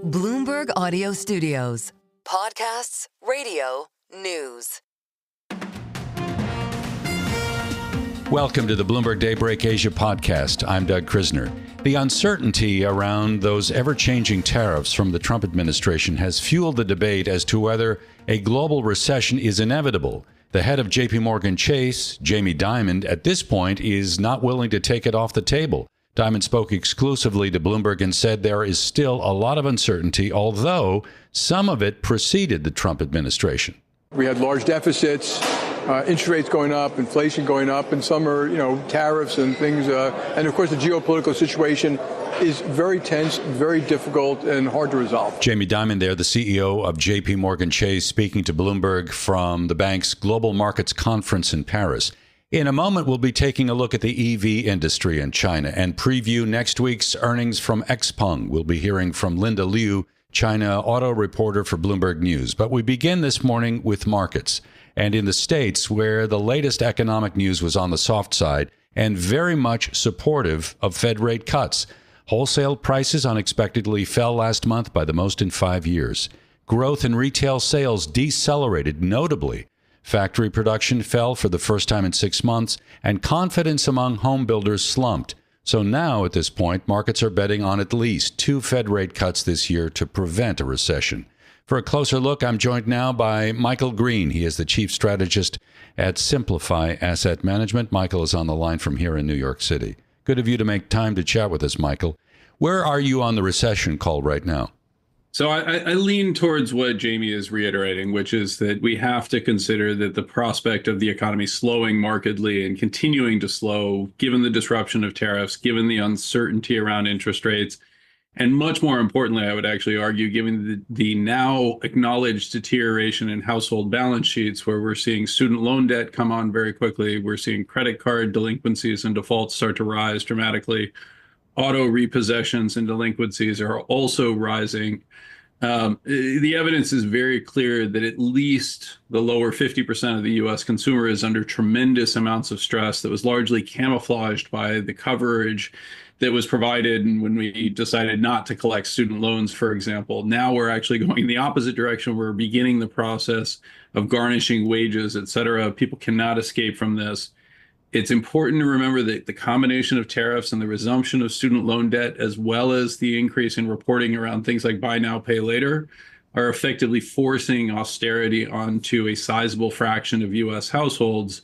Bloomberg Audio Studios. Podcasts, radio, news. Welcome to the Bloomberg Daybreak Asia podcast. I'm Doug Krisner. The uncertainty around those ever-changing tariffs from the Trump administration has fueled the debate as to whether a global recession is inevitable. The head of JPMorgan Chase, Jamie Dimon, at this point is not willing to take it off the table. Dimon spoke exclusively to Bloomberg and said there is still a lot of uncertainty, although some of it preceded the Trump administration. We had large deficits, interest rates going up, inflation going up, and some are, tariffs and things. And of course, the geopolitical situation is very tense, very difficult, and hard to resolve. Jamie Dimon there, the CEO of JPMorgan Chase, speaking to Bloomberg from the bank's Global Markets Conference in Paris. In a moment, we'll be taking a look at the EV industry in China and preview next week's earnings from XPeng. We'll be hearing from Linda Liu, China auto reporter for Bloomberg News. But we begin this morning with markets. And in the States, where the latest economic news was on the soft side and very much supportive of Fed rate cuts. Wholesale prices unexpectedly fell last month by the most in 5 years. Growth in retail sales decelerated notably. Factory production fell for the first time in 6 months, and confidence among home builders slumped. So now, at this point, markets are betting on at least 2 Fed rate cuts this year to prevent a recession. For a closer look, I'm joined now by Michael Green. He is the chief strategist at Simplify Asset Management. Michael is on the line from here in New York City. Good of you to make time to chat with us, Michael. Where are you on the recession call right now? So I lean towards what Jamie is reiterating, which is that we have to consider that the prospect of the economy slowing markedly and continuing to slow, given the disruption of tariffs, given the uncertainty around interest rates, and much more importantly, I would actually argue, given the now acknowledged deterioration in household balance sheets, where we're seeing student loan debt come on very quickly, we're seeing credit card delinquencies and defaults start to rise dramatically. Auto repossessions and delinquencies are also rising. The evidence is very clear that at least the lower 50% of the U.S. consumer is under tremendous amounts of stress that was largely camouflaged by the coverage that was provided when we decided not to collect student loans, for example. Now we're actually going in the opposite direction. We're beginning the process of garnishing wages, et cetera. People cannot escape from this. It's important to remember that the combination of tariffs and the resumption of student loan debt, as well as the increase in reporting around things like buy now, pay later, are effectively forcing austerity onto a sizable fraction of U.S. households.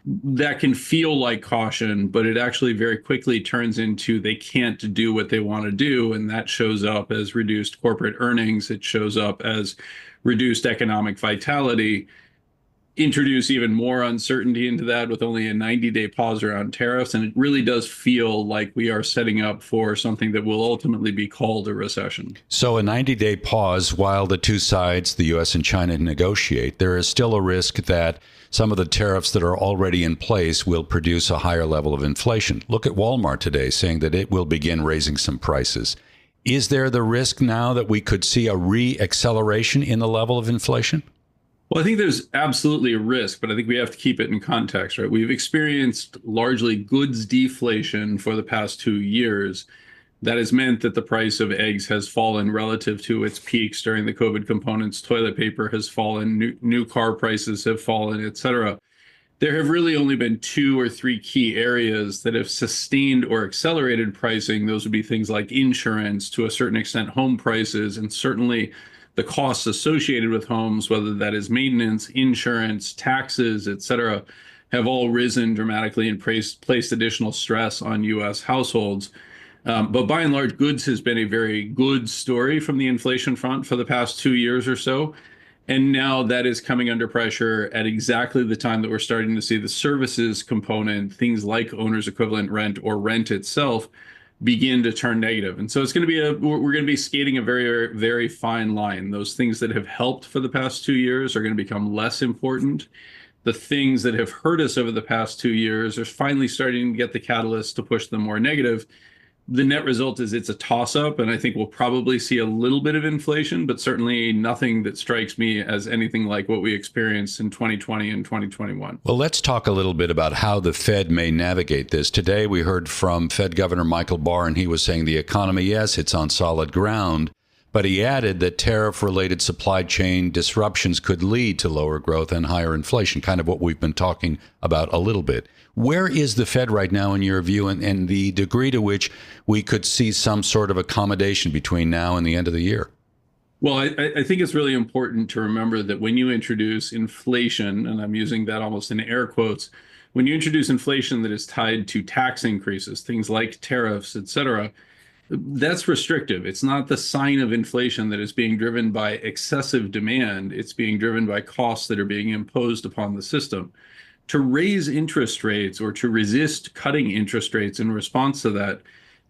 That can feel like caution, but it actually very quickly turns into they can't do what they want to do. And that shows up as reduced corporate earnings. It shows up as reduced economic vitality. Introduce even more uncertainty into that with only a 90-day pause around tariffs. And it really does feel like we are setting up for something that will ultimately be called a recession. So a 90-day pause while the two sides, the U.S. and China, negotiate. There is still a risk that some of the tariffs that are already in place will produce a higher level of inflation. Look at Walmart today saying that it will begin raising some prices. Is there the risk now that we could see a re-acceleration in the level of inflation? Well, I think there's absolutely a risk, but I think we have to keep it in context, right? We've experienced largely goods deflation for the past 2 years. That has meant that the price of eggs has fallen relative to its peaks during the COVID components. Toilet paper has fallen, new car prices have fallen, et cetera. There have really only been 2 or 3 key areas that have sustained or accelerated pricing. Those would be things like insurance, to a certain extent, home prices, and certainly the costs associated with homes, whether that is maintenance, insurance, taxes, et cetera, have all risen dramatically and placed additional stress on U.S. households. But by and large, goods has been a very good story from the inflation front for the past 2 years or so. And now that is coming under pressure at exactly the time that we're starting to see the services component, things like owner's equivalent rent or rent itself, begin to turn negative. And so it's going to be we're going to be skating a very, very fine line. Those things that have helped for the past 2 years are going to become less important. The things that have hurt us over the past 2 years are finally starting to get the catalyst to push them more negative. The net result is it's a toss-up, and I think we'll probably see a little bit of inflation, but certainly nothing that strikes me as anything like what we experienced in 2020 and 2021. Well, let's talk a little bit about how the Fed may navigate this. Today, we heard from Fed Governor Michael Barr, and he was saying the economy, yes, it's on solid ground, But he added that tariff-related supply chain disruptions could lead to lower growth and higher inflation, kind of what we've been talking about a little bit. Where is the Fed right now, in your view, and the degree to which we could see some sort of accommodation between now and the end of the year? Well, I think it's really important to remember that when you introduce inflation, and I'm using that almost in air quotes, when you introduce inflation that is tied to tax increases, things like tariffs, et cetera, that's restrictive. It's not the sign of inflation that is being driven by excessive demand. It's being driven by costs that are being imposed upon the system. To raise interest rates or to resist cutting interest rates in response to that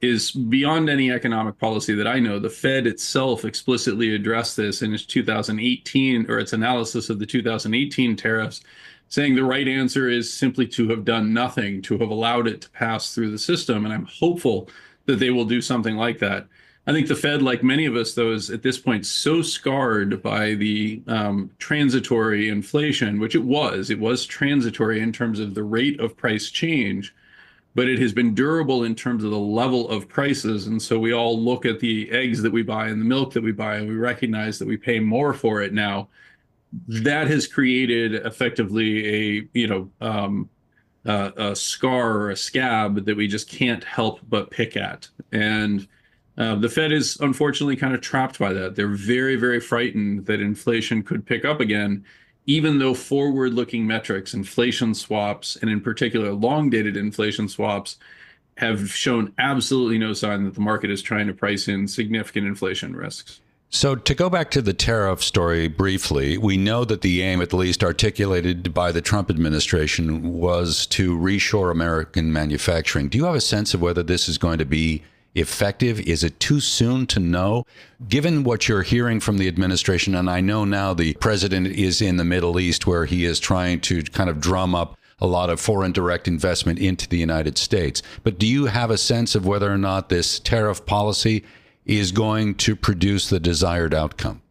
is beyond any economic policy that I know. The Fed itself explicitly addressed this in its 2018 or its analysis of the 2018 tariffs, saying the right answer is simply to have done nothing, to have allowed it to pass through the system. And I'm hopeful that they will do something like that. I think the Fed, like many of us, though, is at this point so scarred by the transitory inflation, which it was transitory in terms of the rate of price change, but it has been durable in terms of the level of prices. And so we all look at the eggs that we buy and the milk that we buy, and we recognize that we pay more for it now. That has created effectively a scar or a scab that we just can't help but pick at. And the Fed is unfortunately kind of trapped by that. They're very, very frightened that inflation could pick up again, even though forward-looking metrics, inflation swaps, and in particular long-dated inflation swaps, have shown absolutely no sign that the market is trying to price in significant inflation risks. So to go back to the tariff story briefly, we know that the aim, at least articulated by the Trump administration, was to reshore American manufacturing. Do you have a sense of whether this is going to be effective? Is it too soon to know? Given what you're hearing from the administration, and I know now the president is in the Middle East where he is trying to kind of drum up a lot of foreign direct investment into the United States. But do you have a sense of whether or not this tariff policy is going to produce the desired outcome?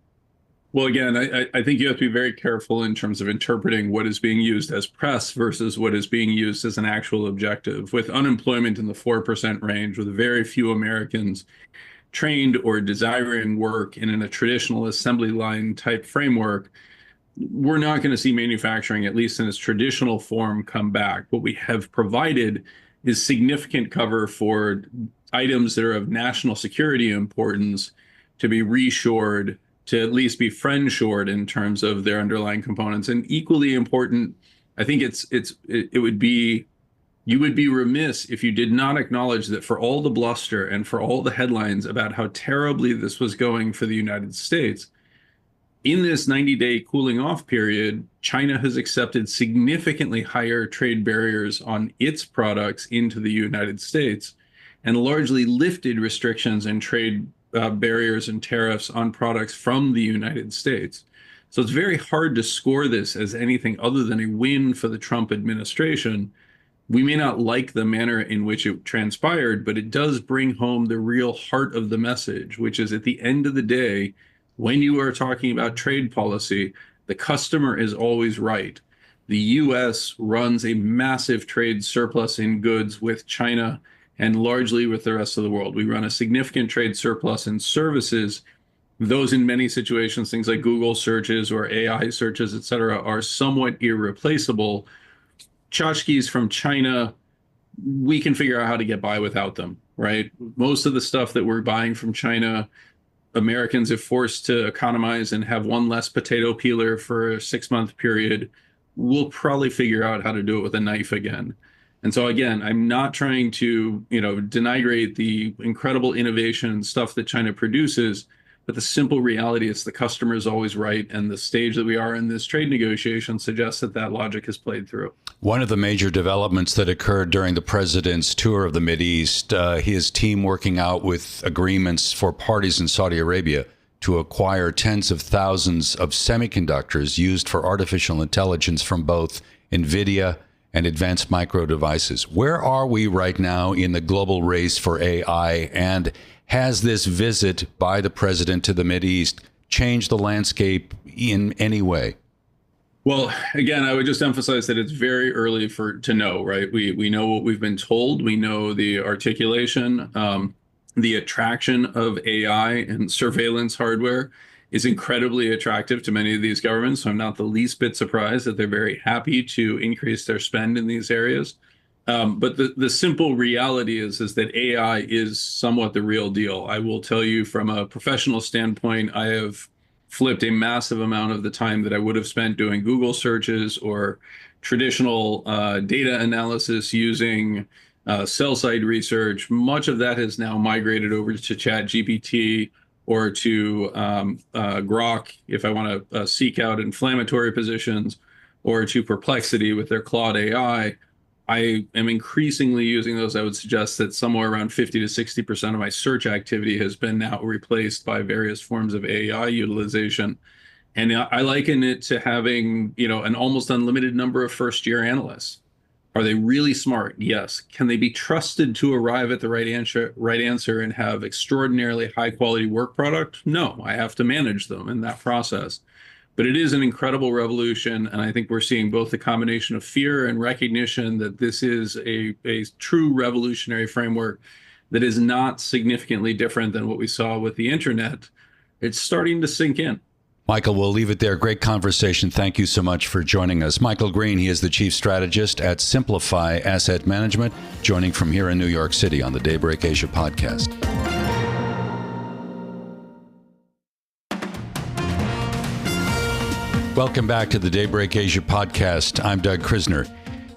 Well, again, I think you have to be very careful in terms of interpreting what is being used as press versus what is being used as an actual objective. With unemployment in the 4% range, with very few Americans trained or desiring work in a traditional assembly line type framework, we're not going to see manufacturing, at least in its traditional form, come back. What we have provided is significant cover for items that are of national security importance to be reshored, to at least be friendshored in terms of their underlying components. And equally important, I think it would be, you would be remiss if you did not acknowledge that for all the bluster and for all the headlines about how terribly this was going for the United States, in this 90-day cooling off period, China has accepted significantly higher trade barriers on its products into the United States and largely lifted restrictions and trade barriers and tariffs on products from the United States. So it's very hard to score this as anything other than a win for the Trump administration. We may not like the manner in which it transpired, but it does bring home the real heart of the message, which is at the end of the day, when you are talking about trade policy, the customer is always right. The U.S. runs a massive trade surplus in goods with China and largely with the rest of the world. We run a significant trade surplus in services. Those in many situations, things like Google searches or AI searches, et cetera, are somewhat irreplaceable. Tchotchkes from China, we can figure out how to get by without them, right? Most of the stuff that we're buying from China, Americans are forced to economize and have one less potato peeler for a 6-month period. We'll probably figure out how to do it with a knife again. And so, again, I'm not trying to, denigrate the incredible innovation and stuff that China produces, but the simple reality is the customer is always right. And the stage that we are in this trade negotiation suggests that that logic has played through. One of the major developments that occurred during the president's tour of the Mideast, his team working out with agreements for parties in Saudi Arabia to acquire tens of thousands of semiconductors used for artificial intelligence from both NVIDIA and advanced micro devices. Where are we right now in the global race for AI? And has this visit by the president to the Mideast changed the landscape in any way? Well, again, I would just emphasize that it's very early to know, right? We know what we've been told. We know the articulation. the attraction of AI and surveillance hardware is incredibly attractive to many of these governments. So I'm not the least bit surprised that they're very happy to increase their spend in these areas. But the simple reality is that AI is somewhat the real deal. I will tell you from a professional standpoint, I have flipped a massive amount of the time that I would have spent doing Google searches or traditional data analysis using sell-side research. Much of that has now migrated over to ChatGPT or to Grok if I want to seek out inflammatory positions, or to Perplexity with their Claude AI. I am increasingly using those. I would suggest that somewhere around 50 to 60% of my search activity has been now replaced by various forms of AI utilization. And I liken it to having, an almost unlimited number of first-year analysts. Are they really smart? Yes. Can they be trusted to arrive at the right answer and have extraordinarily high-quality work product? No, I have to manage them in that process. But it is an incredible revolution, and I think we're seeing both the combination of fear and recognition that this is a true revolutionary framework that is not significantly different than what we saw with the internet. It's starting to sink in. Michael, we'll leave it there. Great conversation. Thank you so much for joining us. Michael Green, he is the chief strategist at Simplify Asset Management, joining from here in New York City on the Daybreak Asia podcast. Welcome back to the Daybreak Asia podcast. I'm Doug Krisner.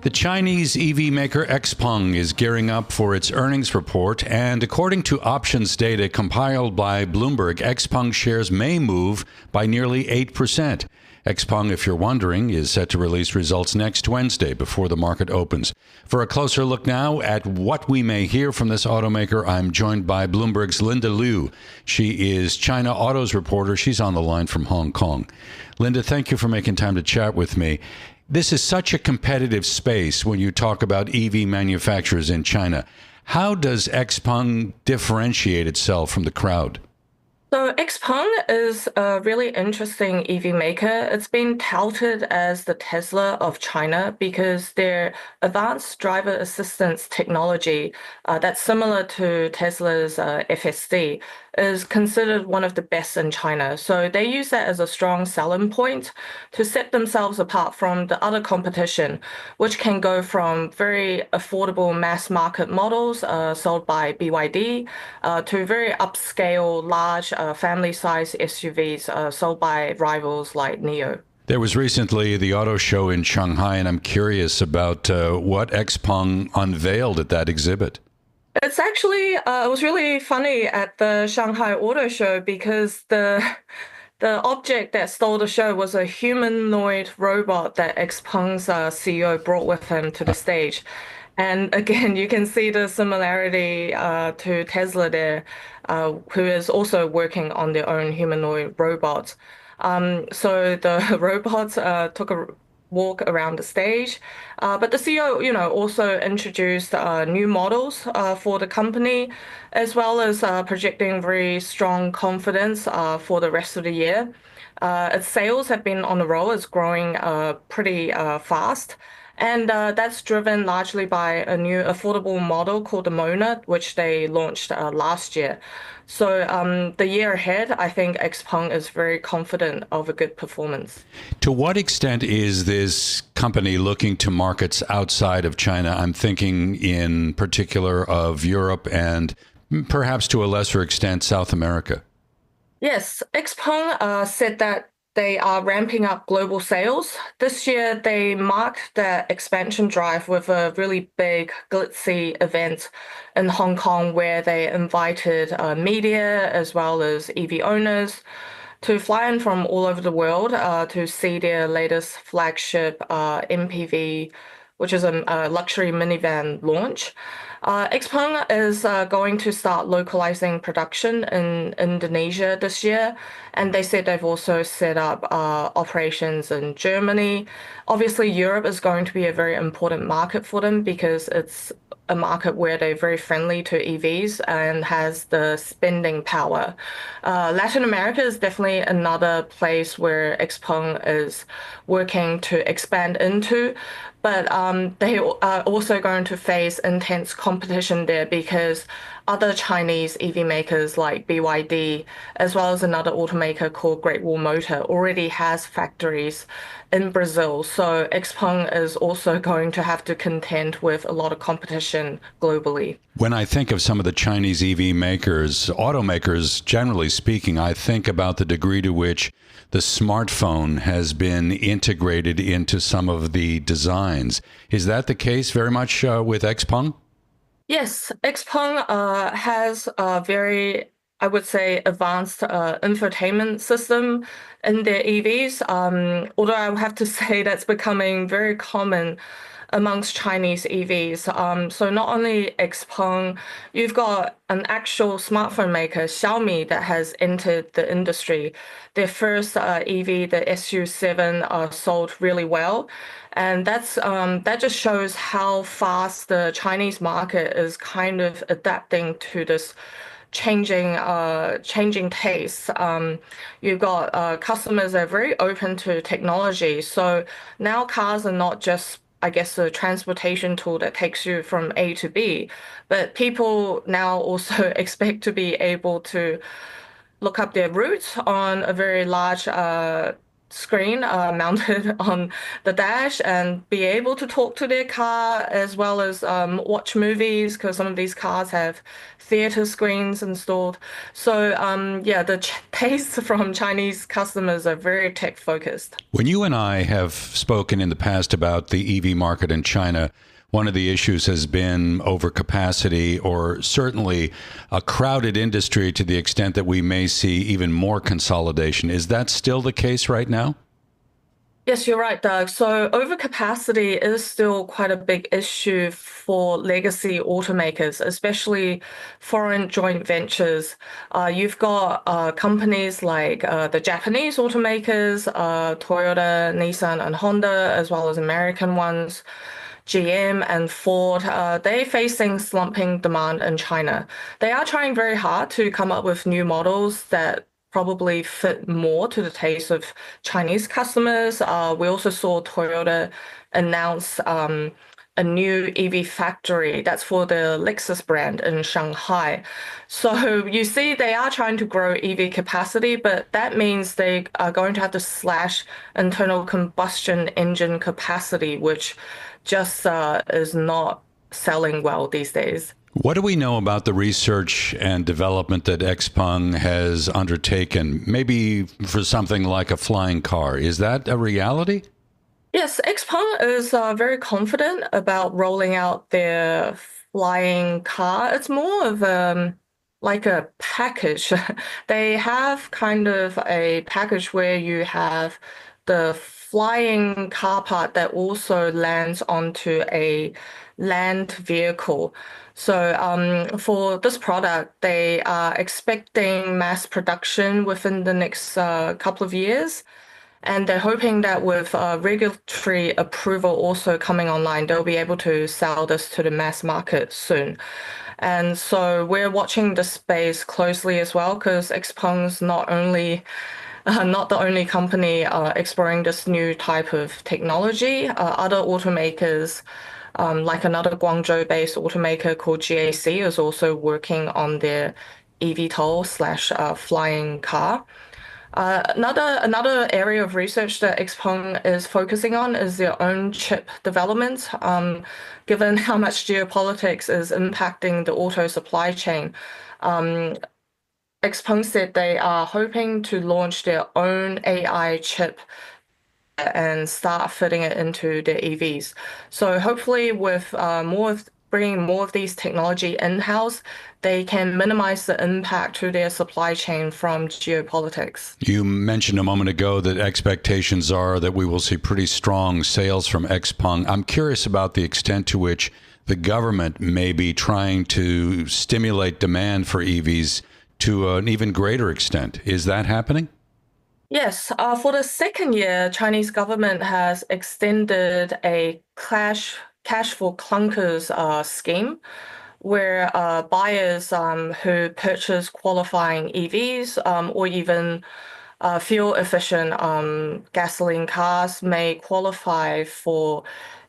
The Chinese EV maker XPeng is gearing up for its earnings report, and according to options data compiled by Bloomberg, XPeng shares may move by nearly 8%. XPeng, if you're wondering, is set to release results next Wednesday before the market opens. For a closer look now at what we may hear from this automaker, I'm joined by Bloomberg's Linda Liu. She is China Autos reporter. She's on the line from Hong Kong. Linda, thank you for making time to chat with me. This is such a competitive space when you talk about EV manufacturers in China. How does XPeng differentiate itself from the crowd? So XPeng is a really interesting EV maker. It's been touted as the Tesla of China because their advanced driver assistance technology that's similar to Tesla's FSD is considered one of the best in China. So they use that as a strong selling point to set themselves apart from the other competition, which can go from very affordable mass market models sold by BYD to very upscale, large family-size SUVs sold by rivals like NIO. There was recently the auto show in Shanghai, and I'm curious about what XPeng unveiled at that exhibit. It's actually, it was really funny at the Shanghai Auto Show because the object that stole the show was a humanoid robot that XPeng's CEO brought with him to the stage. And again, you can see the similarity to Tesla there, who is also working on their own humanoid robots. So the robots took a walk around the stage. But the CEO, also introduced new models for the company, as well as projecting very strong confidence for the rest of the year. Its sales have been on the roll. It's growing pretty fast. And that's driven largely by a new affordable model called the Mona, which they launched last year. So the year ahead, I think XPeng is very confident of a good performance. To what extent is this company looking to markets outside of China? I'm thinking in particular of Europe and perhaps to a lesser extent, South America. Yes, XPeng said that they are ramping up global sales. This year, they marked their expansion drive with a really big, glitzy event in Hong Kong where they invited media as well as EV owners to fly in from all over the world to see their latest flagship MPV, which is a luxury minivan launch. XPeng is going to start localizing production in Indonesia this year, and they said they've also set up operations in Germany. Obviously, Europe is going to be a very important market for them because it's a market where they're very friendly to EVs and has the spending power. Latin America is definitely another place where XPeng is working to expand into, but they are also going to face intense competition there because other Chinese EV makers like BYD, as well as another automaker called Great Wall Motor, already has factories in Brazil. So XPeng is also going to have to contend with a lot of competition globally. When I think of some of the Chinese EV makers, automakers, generally speaking, I think about the degree to which the smartphone has been integrated into some of the designs. Is that the case very much with XPeng? Yes, XPeng has a very, I would say, advanced infotainment system in their EVs. Although I would have to say that's becoming very common amongst Chinese EVs. So not only XPeng, you've got an actual smartphone maker, Xiaomi, that has entered the industry. Their first EV, the SU7, sold really well. And that just shows how fast the Chinese market is kind of adapting to this changing tastes. You've got customers that are very open to technology. So now cars are not just, I guess, a transportation tool that takes you from A to B, but people now also expect to be able to look up their routes on a very large screen mounted on the dash and be able to talk to their car as well as watch movies, because some of these cars have theater screens installed. So yeah, the tastes from Chinese customers are very tech focused. When you and I have spoken in the past about the EV market in China, one of the issues has been overcapacity, or certainly a crowded industry to the extent that we may see even more consolidation. Is that still the case right now? Yes, you're right, Doug. So overcapacity is still quite a big issue for legacy automakers, especially foreign joint ventures. You've got companies like the Japanese automakers, Toyota, Nissan, and Honda, as well as American ones. GM and Ford, they're facing slumping demand in China. They are trying very hard to come up with new models that probably fit more to the taste of Chinese customers. We also saw Toyota announce a new EV factory that's for the Lexus brand in Shanghai. So you see, they are trying to grow EV capacity, but that means they are going to have to slash internal combustion engine capacity, which just is not selling well these days. What do we know about the research and development that XPeng has undertaken, maybe for something like a flying car? Is that a reality? Yes, XPeng is very confident about rolling out their flying car. It's more of like a package. They have kind of a package where you have the flying car part that also lands onto a land vehicle. So for this product, they are expecting mass production within the next couple of years. And they're hoping that with regulatory approval also coming online, they'll be able to sell this to the mass market soon. And so we're watching the space closely as well, because XPeng's not the only company exploring this new type of technology. Other automakers, like another Guangzhou-based automaker called GAC, is also working on their eVTOL slash flying car. Another area of research that XPeng is focusing on is their own chip development. Given how much geopolitics is impacting the auto supply chain, XPeng said they are hoping to launch their own AI chip and start fitting it into their EVs. So hopefully with bringing more of these technology in-house, they can minimize the impact to their supply chain from geopolitics. You mentioned a moment ago that expectations are that we will see pretty strong sales from XPeng. I'm curious about the extent to which the government may be trying to stimulate demand for EVs to an even greater extent. Is that happening? Yes, for the second year, Chinese government has extended a cash for clunkers scheme, where buyers who purchase qualifying EVs or even fuel efficient gasoline cars may qualify for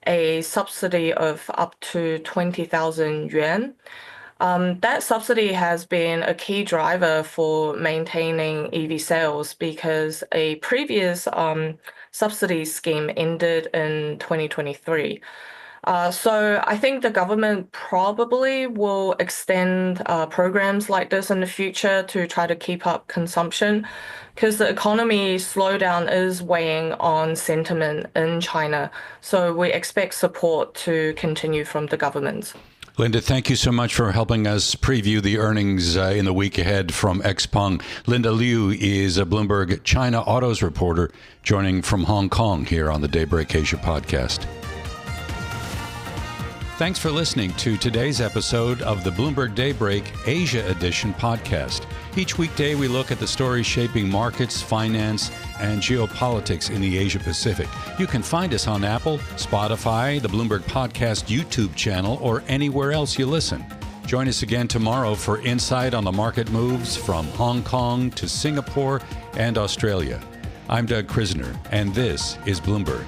a subsidy of up to 20,000 yuan. That subsidy has been a key driver for maintaining EV sales because a previous subsidy scheme ended in 2023. So I think the government probably will extend programs like this in the future to try to keep up consumption because the economy slowdown is weighing on sentiment in China. So we expect support to continue from the government. Linda, thank you so much for helping us preview the earnings in the week ahead from XPeng. Linda Liu is a Bloomberg China autos reporter joining from Hong Kong here on the Daybreak Asia podcast. Thanks for listening to today's episode of the Bloomberg Daybreak Asia Edition podcast. Each weekday, we look at the stories shaping markets, finance, and geopolitics in the Asia Pacific. You can find us on Apple, Spotify, the Bloomberg Podcast YouTube channel, or anywhere else you listen. Join us again tomorrow for insight on the market moves from Hong Kong to Singapore and Australia. I'm Doug Krisner, and this is Bloomberg.